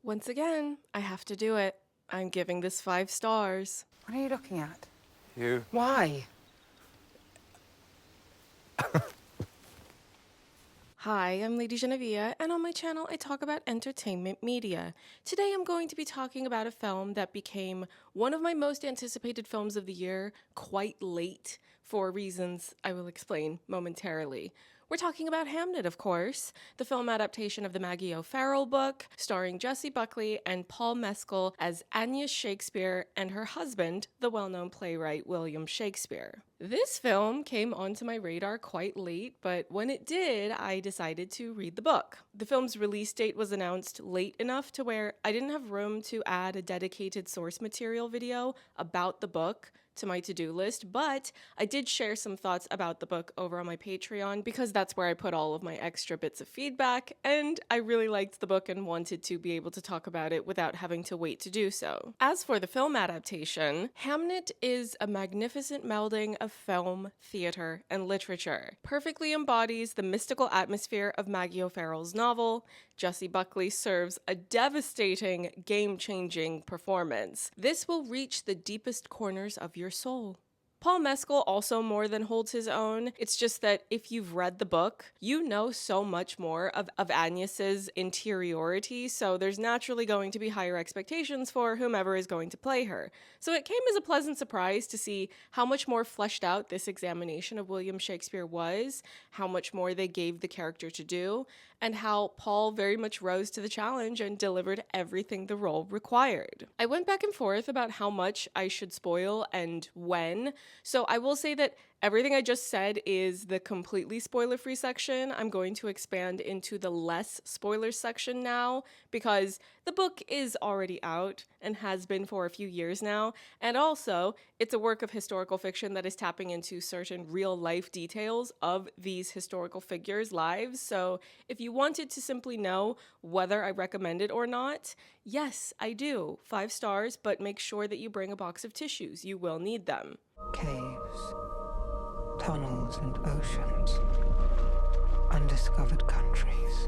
Once again, I have to do it. I'm giving this 5 stars. What are you looking at? You. Why? Hi, I'm Lady Genevieve, and on my channel I talk about entertainment media. Today I'm going to be talking about a film that became one of my most anticipated films of the year quite late for reasons I will explain momentarily. We're talking about Hamnet, of course, the film adaptation of the Maggie O'Farrell book, starring Jessie Buckley and Paul Mescal as Agnes Shakespeare and her husband, the well-known playwright William Shakespeare. This film came onto my radar quite late, but when it did, I decided to read the book. The film's release date was announced late enough to where I didn't have room to add a dedicated source material video about the book to my to-do list, but I did share some thoughts about the book over on my Patreon because that's where I put all of my extra bits of feedback, and I really liked the book and wanted to be able to talk about it without having to wait to do so. As for the film adaptation, Hamnet is a magnificent melding of film, theater, and literature. Perfectly embodies the mystical atmosphere of Maggie O'Farrell's novel. Jessie Buckley serves a devastating, game-changing performance. This will reach the deepest corners of your soul. Paul Mescal also more than holds his own. It's just that if you've read the book, you know so much more of Agnes's interiority, so there's naturally going to be higher expectations for whomever is going to play her. So it came as a pleasant surprise to see how much more fleshed out this examination of William Shakespeare was, how much more they gave the character to do, and how Paul very much rose to the challenge and delivered everything the role required. I went back and forth about how much I should spoil and when, so I will say that everything I just said is the completely spoiler-free section. I'm going to expand into the less spoilers section now because the book is already out and has been for a few years now, and also it's a work of historical fiction that is tapping into certain real-life details of these historical figures' lives, so if you wanted to simply know whether I recommend it or not, yes, I do. 5 stars, but make sure that you bring a box of tissues. You will need them. Caves, tunnels and oceans, undiscovered countries.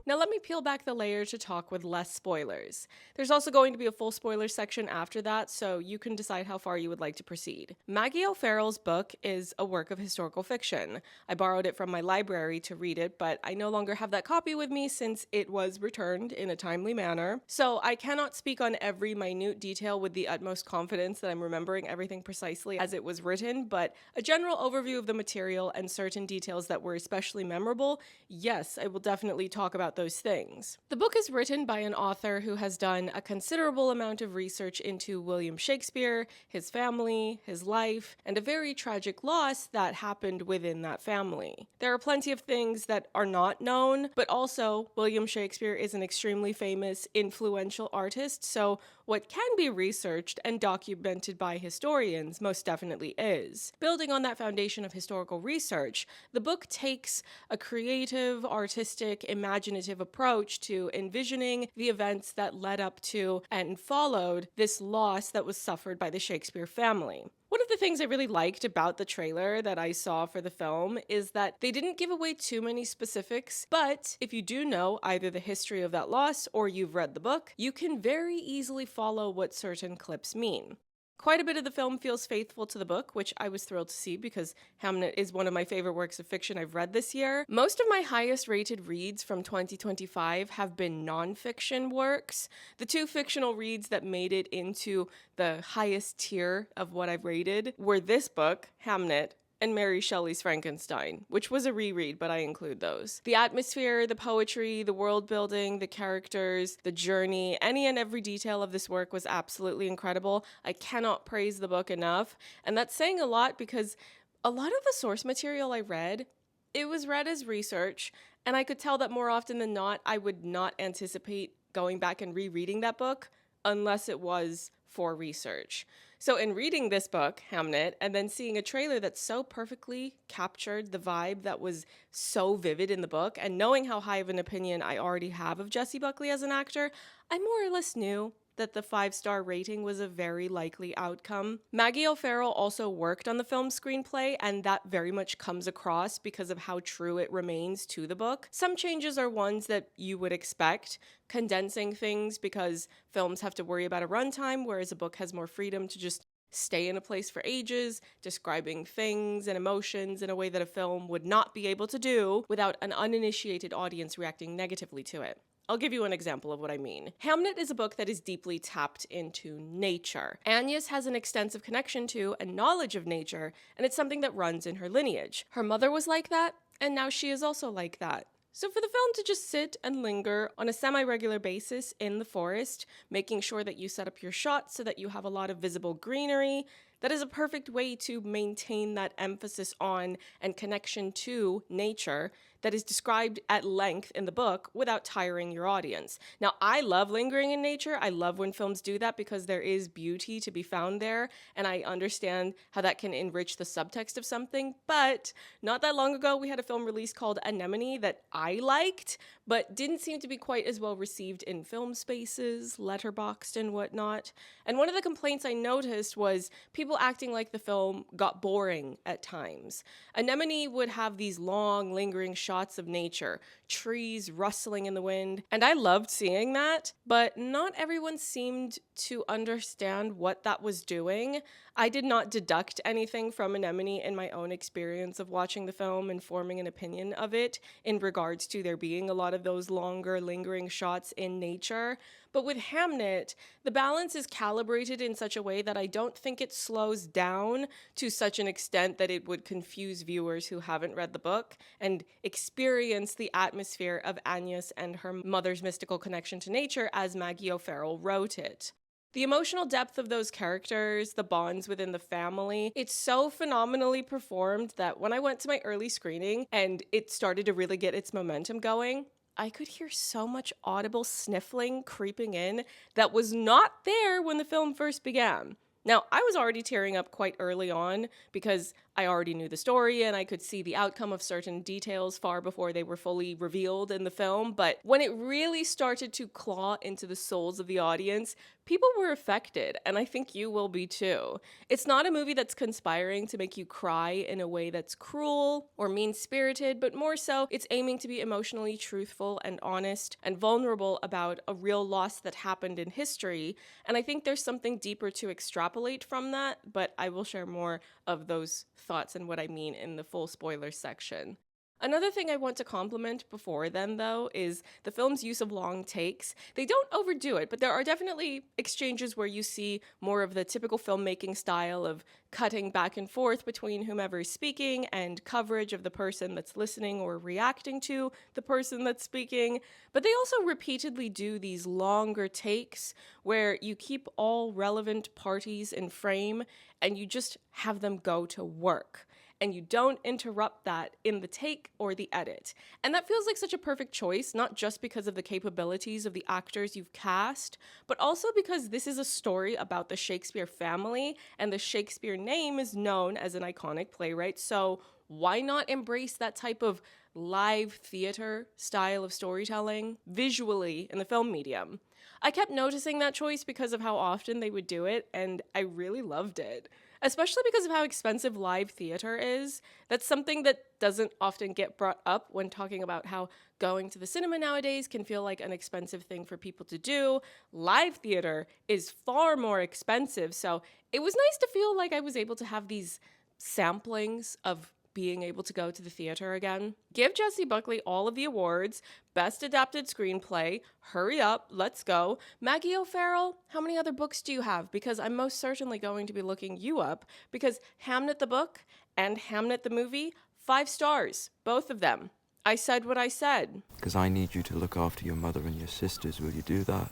Now let me peel back the layer to talk with less spoilers. There's also going to be a full spoiler section after that, so you can decide how far you would like to proceed. Maggie O'Farrell's book is a work of historical fiction. I borrowed it from my library to read it, but I no longer have that copy with me since it was returned in a timely manner. So I cannot speak on every minute detail with the utmost confidence that I'm remembering everything precisely as it was written, but a general overview of the material and certain details that were especially memorable, yes, I will definitely talk about those things. The book is written by an author who has done a considerable amount of research into William Shakespeare, his family, his life, and a very tragic loss that happened within that family. There are plenty of things that are not known, but also William Shakespeare is an extremely famous, influential artist, so what can be researched and documented by historians most definitely is. Building on that foundation of historical research, the book takes a creative, artistic, imaginative approach to envisioning the events that led up to and followed this loss that was suffered by the Shakespeare family. One of the things I really liked about the trailer that I saw for the film is that they didn't give away too many specifics, but if you do know either the history of that loss or you've read the book, you can very easily follow what certain clips mean. Quite a bit of the film feels faithful to the book, which I was thrilled to see because Hamnet is one of my favorite works of fiction I've read this year. Most of my highest rated reads from 2025 have been nonfiction works. The 2 fictional reads that made it into the highest tier of what I've rated were this book, Hamnet, and Mary Shelley's Frankenstein, which was a reread, but I include those. The atmosphere, the poetry, the world building, the characters, the journey, any and every detail of this work was absolutely incredible. I cannot praise the book enough, and that's saying a lot because a lot of the source material I read, it was read as research, and I could tell that more often than not, I would not anticipate going back and rereading that book unless it was for research. So in reading this book, Hamnet, and then seeing a trailer that so perfectly captured the vibe that was so vivid in the book, and knowing how high of an opinion I already have of Jessie Buckley as an actor, I more or less knew that the 5-star rating was a very likely outcome. Maggie O'Farrell also worked on the film's screenplay, and that very much comes across because of how true it remains to the book. Some changes are ones that you would expect, condensing things because films have to worry about a runtime, whereas a book has more freedom to just stay in a place for ages, describing things and emotions in a way that a film would not be able to do without an uninitiated audience reacting negatively to it. I'll give you an example of what I mean. Hamnet is a book that is deeply tapped into nature. Agnes has an extensive connection to and knowledge of nature, and it's something that runs in her lineage. Her mother was like that, and now she is also like that. So for the film to just sit and linger on a semi-regular basis in the forest, making sure that you set up your shots so that you have a lot of visible greenery, that is a perfect way to maintain that emphasis on and connection to nature that is described at length in the book without tiring your audience. Now, I love lingering in nature. I love when films do that because there is beauty to be found there, and I understand how that can enrich the subtext of something. But not that long ago, we had a film released called Anemone that I liked, but didn't seem to be quite as well received in film spaces, Letterboxd and whatnot. And one of the complaints I noticed was people acting like the film got boring at times. Anemone would have these long, lingering shots of nature, trees rustling in the wind, and I loved seeing that, but not everyone seemed to understand what that was doing. I did not deduct anything from Anemone in my own experience of watching the film and forming an opinion of it in regards to there being a lot of those longer, lingering shots in nature. But with Hamnet, the balance is calibrated in such a way that I don't think it slows down to such an extent that it would confuse viewers who haven't read the book and experience the atmosphere of Agnes and her mother's mystical connection to nature as Maggie O'Farrell wrote it. The emotional depth of those characters, the bonds within the family, it's so phenomenally performed that when I went to my early screening and it started to really get its momentum going, I could hear so much audible sniffling creeping in that was not there when the film first began. Now, I was already tearing up quite early on because I already knew the story and I could see the outcome of certain details far before they were fully revealed in the film, but when it really started to claw into the souls of the audience, people were affected, and I think you will be too. It's not a movie that's conspiring to make you cry in a way that's cruel or mean-spirited, but more so, it's aiming to be emotionally truthful and honest and vulnerable about a real loss that happened in history, and I think there's something deeper to extrapolate from that, but I will share more of those thoughts and what I mean in the full spoilers section. Another thing I want to compliment before then, though, is the film's use of long takes. They don't overdo it, but there are definitely exchanges where you see more of the typical filmmaking style of cutting back and forth between whomever is speaking and coverage of the person that's listening or reacting to the person that's speaking. But they also repeatedly do these longer takes where you keep all relevant parties in frame and you just have them go to work. And you don't interrupt that in the take or the edit. And that feels like such a perfect choice, not just because of the capabilities of the actors you've cast, but also because this is a story about the Shakespeare family, and the Shakespeare name is known as an iconic playwright, so why not embrace that type of live theater style of storytelling visually in the film medium? I kept noticing that choice because of how often they would do it, and I really loved it. Especially because of how expensive live theater is. That's something that doesn't often get brought up when talking about how going to the cinema nowadays can feel like an expensive thing for people to do. Live theater is far more expensive, so it was nice to feel like I was able to have these samplings of being able to go to the theater again. Give Jessie Buckley all of the awards. Best Adapted Screenplay. Hurry up, let's go. Maggie O'Farrell, how many other books do you have? Because I'm most certainly going to be looking you up, because Hamnet the book and Hamnet the movie, 5 stars, both of them. I said what I said. Because I need you to look after your mother and your sisters. Will you do that?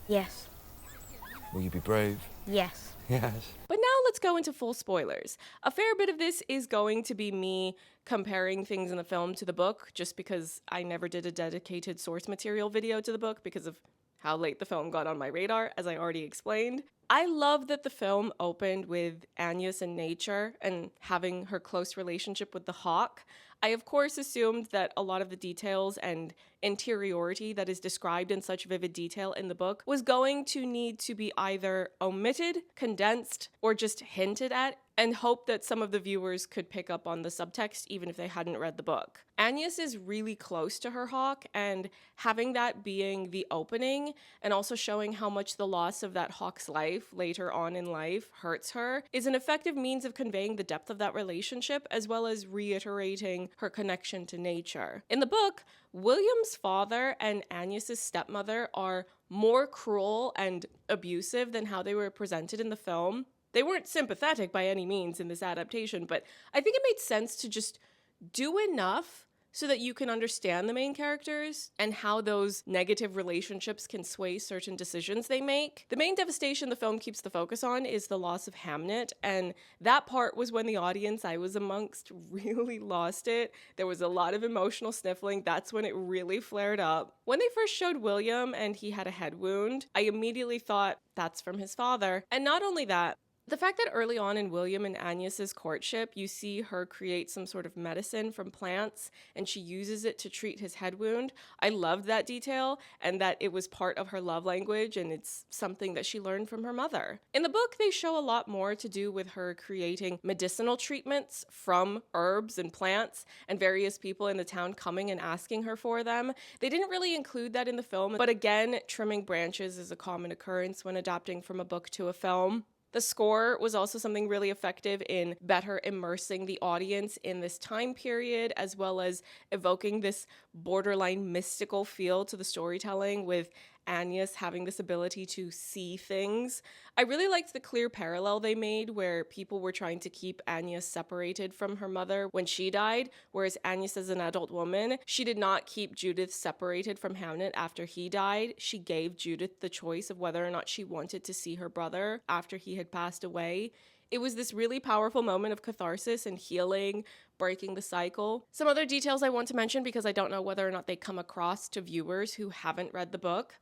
Yes. Will you be brave? Yes. Yes. But now let's go into full spoilers. A fair bit of this is going to be me comparing things in the film to the book, just because I never did a dedicated source material video to the book because of how late the film got on my radar, as I already explained. I love that the film opened with Agnes in nature and having her close relationship with the hawk. I, of course, assumed that a lot of the details and interiority that is described in such vivid detail in the book was going to need to be either omitted, condensed, or just hinted at, and hope that some of the viewers could pick up on the subtext even if they hadn't read the book. Agnes is really close to her hawk, and having that being the opening and also showing how much the loss of that hawk's life later on in life hurts her is an effective means of conveying the depth of that relationship as well as reiterating her connection to nature. In the book, William's father and Agnes's stepmother are more cruel and abusive than how they were presented in the film. They weren't sympathetic by any means in this adaptation, but I think it made sense to just do enough so that you can understand the main characters and how those negative relationships can sway certain decisions they make. The main devastation the film keeps the focus on is the loss of Hamnet, and that part was when the audience I was amongst really lost it. There was a lot of emotional sniffling. That's when it really flared up. When they first showed William and he had a head wound, I immediately thought that's from his father. And not only that, the fact that early on in William and Agnes's courtship, you see her create some sort of medicine from plants and she uses it to treat his head wound. I loved that detail and that it was part of her love language and it's something that she learned from her mother. In the book, they show a lot more to do with her creating medicinal treatments from herbs and plants and various people in the town coming and asking her for them. They didn't really include that in the film, but again, trimming branches is a common occurrence when adapting from a book to a film. The score was also something really effective in better immersing the audience in this time period, as well as evoking this borderline mystical feel to the storytelling with Agnes having this ability to see things. I really liked the clear parallel they made where people were trying to keep Agnes separated from her mother when she died, whereas Agnes as an adult woman, she did not keep Judith separated from Hamnet after he died. She gave Judith the choice of whether or not she wanted to see her brother after he had passed away. It was this really powerful moment of catharsis and healing, breaking the cycle. Some other details I want to mention because I don't know whether or not they come across to viewers who haven't read the book.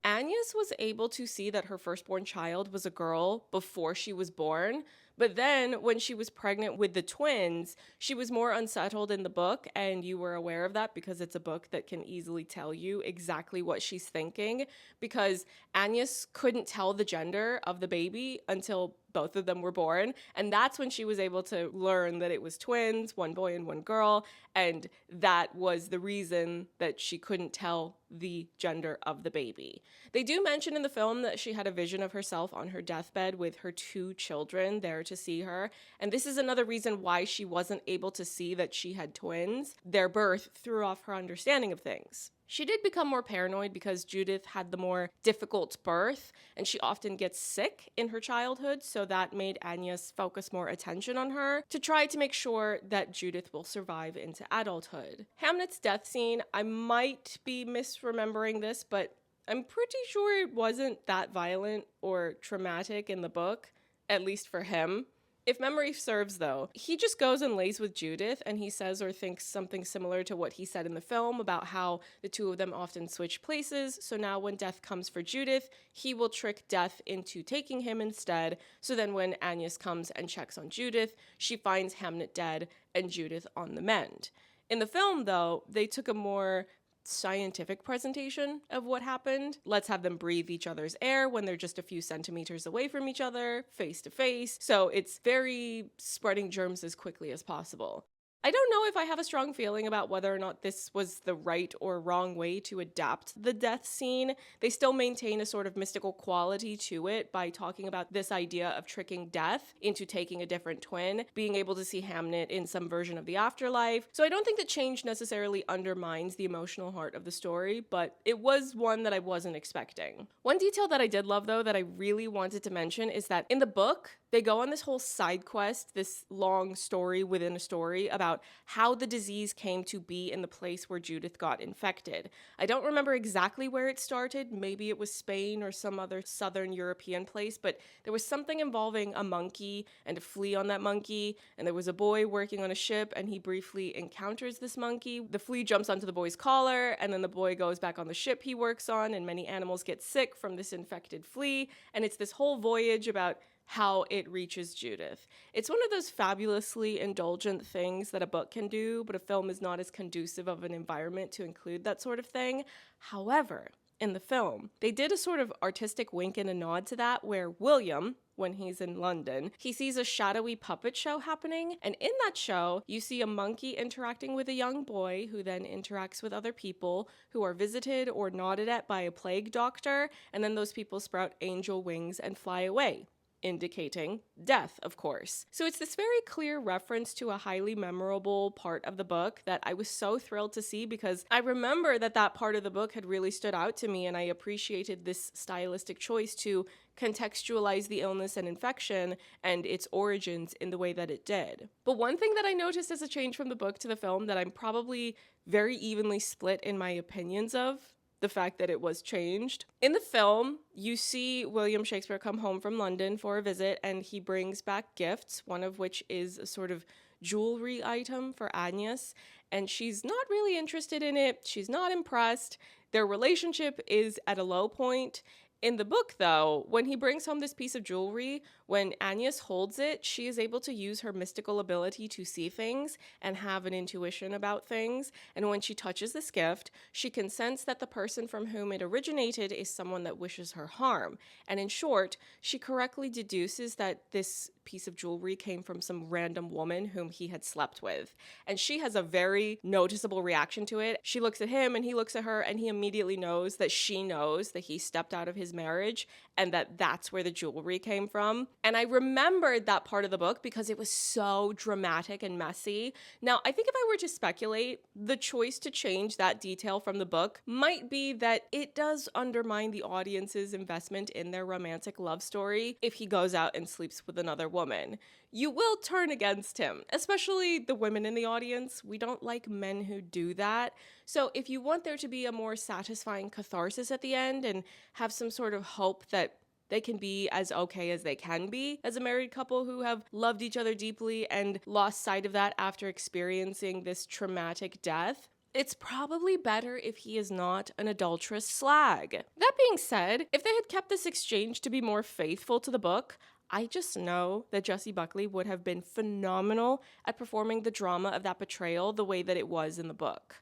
Agnes was able to see that her firstborn child was a girl before she was born, but then when she was pregnant with the twins, she was more unsettled in the book, and you were aware of that because it's a book that can easily tell you exactly what she's thinking, because Agnes couldn't tell the gender of the baby until both of them were born, and that's when she was able to learn that it was twins, one boy and one girl, and that was the reason that she couldn't tell the gender of the baby. They do mention in the film that she had a vision of herself on her deathbed with her two children there to see her, and this is another reason why she wasn't able to see that she had twins. Their birth threw off her understanding of things. She did become more paranoid because Judith had the more difficult birth, and she often gets sick in her childhood, so that made Agnes focus more attention on her to try to make sure that Judith will survive into adulthood. Hamnet's death scene, I might be misremembering this, but I'm pretty sure it wasn't that violent or traumatic in the book, at least for him. If memory serves, though, he just goes and lays with Judith, and he says or thinks something similar to what he said in the film about how the two of them often switch places, so now when death comes for Judith, he will trick death into taking him instead, so then when Agnes comes and checks on Judith, she finds Hamnet dead and Judith on the mend. In the film, though, they took a more scientific presentation of what happened. Let's have them breathe each other's air when they're just a few centimeters away from each other, face to face. So it's very spreading germs as quickly as possible. I don't know if I have a strong feeling about whether or not this was the right or wrong way to adapt the death scene. They still maintain a sort of mystical quality to it by talking about this idea of tricking death into taking a different twin, being able to see Hamnet in some version of the afterlife. So I don't think the change necessarily undermines the emotional heart of the story, but it was one that I wasn't expecting. One detail that I did love, though, that I really wanted to mention is that in the book, they go on this whole side quest, this long story within a story about about how the disease came to be in the place where Judith got infected. I don't remember exactly where it started. Maybe it was Spain or some other southern European place, but there was something involving a monkey and a flea on that monkey, and there was a boy working on a ship, and he briefly encounters this monkey. The flea jumps onto the boy's collar, and then the boy goes back on the ship he works on, and many animals get sick from this infected flea, and it's this whole voyage about how it reaches Judith. It's one of those fabulously indulgent things that a book can do, but a film is not as conducive of an environment to include that sort of thing. However, in the film, they did a sort of artistic wink and a nod to that, where William, when he's in London, he sees a shadowy puppet show happening, and in that show, you see a monkey interacting with a young boy who then interacts with other people who are visited or nodded at by a plague doctor, and then those people sprout angel wings and fly away, indicating death, of course. So it's this very clear reference to a highly memorable part of the book that I was so thrilled to see, because I remember that part of the book had really stood out to me, and I appreciated this stylistic choice to contextualize the illness and infection and its origins in the way that it did. But one thing that I noticed as a change from the book to the film that I'm probably very evenly split in my opinions of, the fact that it was changed. In the film, you see William Shakespeare come home from London for a visit, and he brings back gifts, one of which is a sort of jewelry item for Agnes, and she's not really interested in it. She's not impressed. Their relationship is at a low point. In the book, though, when he brings home this piece of jewelry, when Agnes holds it, she is able to use her mystical ability to see things and have an intuition about things. And when she touches this gift, she can sense that the person from whom it originated is someone that wishes her harm. And in short, she correctly deduces that this piece of jewelry came from some random woman whom he had slept with. And she has a very noticeable reaction to it. She looks at him and he looks at her, and he immediately knows that she knows that he stepped out of his marriage and that that's where the jewelry came from. And I remembered that part of the book because it was so dramatic and messy. Now, I think if I were to speculate, the choice to change that detail from the book might be that it does undermine the audience's investment in their romantic love story if he goes out and sleeps with another woman. You will turn against him, especially the women in the audience. We don't like men who do that. So if you want there to be a more satisfying catharsis at the end and have some sort of hope that they can be as okay as they can be as a married couple who have loved each other deeply and lost sight of that after experiencing this traumatic death, it's probably better if he is not an adulterous slag. That being said, if they had kept this exchange to be more faithful to the book, I just know that Jessie Buckley would have been phenomenal at performing the drama of that betrayal the way that it was in the book.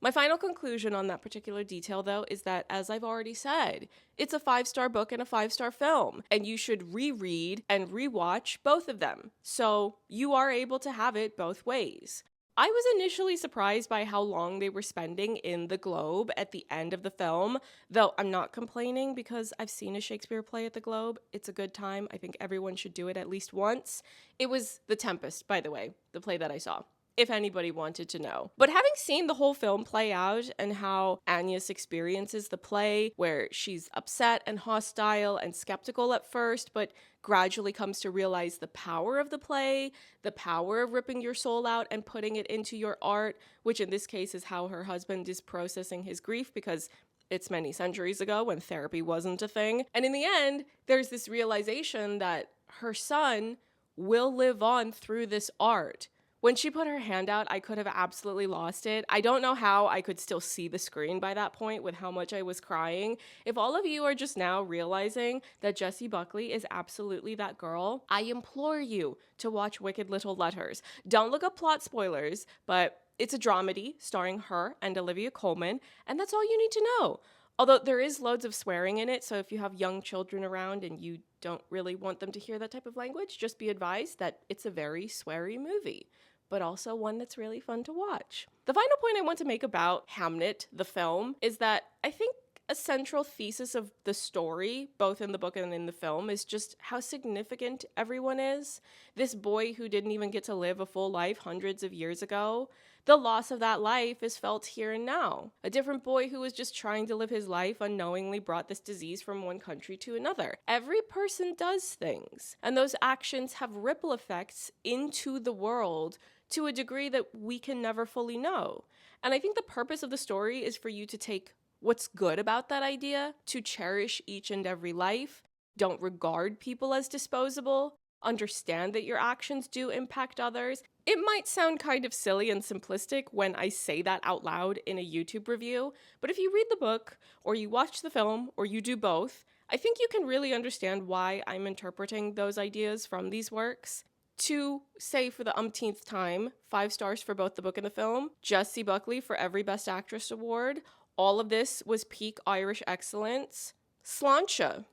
My final conclusion on that particular detail, though, is that, as I've already said, it's a 5-star book and a 5-star film, and you should reread and rewatch both of them, so you are able to have it both ways. I was initially surprised by how long they were spending in the Globe at the end of the film, though I'm not complaining because I've seen a Shakespeare play at the Globe. It's a good time. I think everyone should do it at least once. It was The Tempest, by the way, the play that I saw, if anybody wanted to know. But having seen the whole film play out and how Agnes experiences the play, where she's upset and hostile and skeptical at first, but gradually comes to realize the power of the play, the power of ripping your soul out and putting it into your art, which in this case is how her husband is processing his grief because it's many centuries ago when therapy wasn't a thing. And in the end, there's this realization that her son will live on through this art. When she put her hand out, I could have absolutely lost it. I don't know how I could still see the screen by that point with how much I was crying. If all of you are just now realizing that Jessie Buckley is absolutely that girl, I implore you to watch Wicked Little Letters. Don't look up plot spoilers, but it's a dramedy starring her and Olivia Colman, and that's all you need to know. Although there is loads of swearing in it, so if you have young children around and you don't really want them to hear that type of language, just be advised that it's a very sweary movie, but also one that's really fun to watch. The final point I want to make about Hamnet, the film, is that I think a central thesis of the story, both in the book and in the film, is just how significant everyone is. This boy who didn't even get to live a full life hundreds of years ago, the loss of that life is felt here and now. A different boy who was just trying to live his life unknowingly brought this disease from one country to another. Every person does things, and those actions have ripple effects into the world to a degree that we can never fully know. And I think the purpose of the story is for you to take what's good about that idea, to cherish each and every life, don't regard people as disposable, understand that your actions do impact others. It might sound kind of silly and simplistic when I say that out loud in a YouTube review, but if you read the book, or you watch the film, or you do both, I think you can really understand why I'm interpreting those ideas from these works. To say for the umpteenth time, 5 stars for both the book and the film, Jessie Buckley for every Best Actress award. All of this was peak Irish excellence. Sláinte.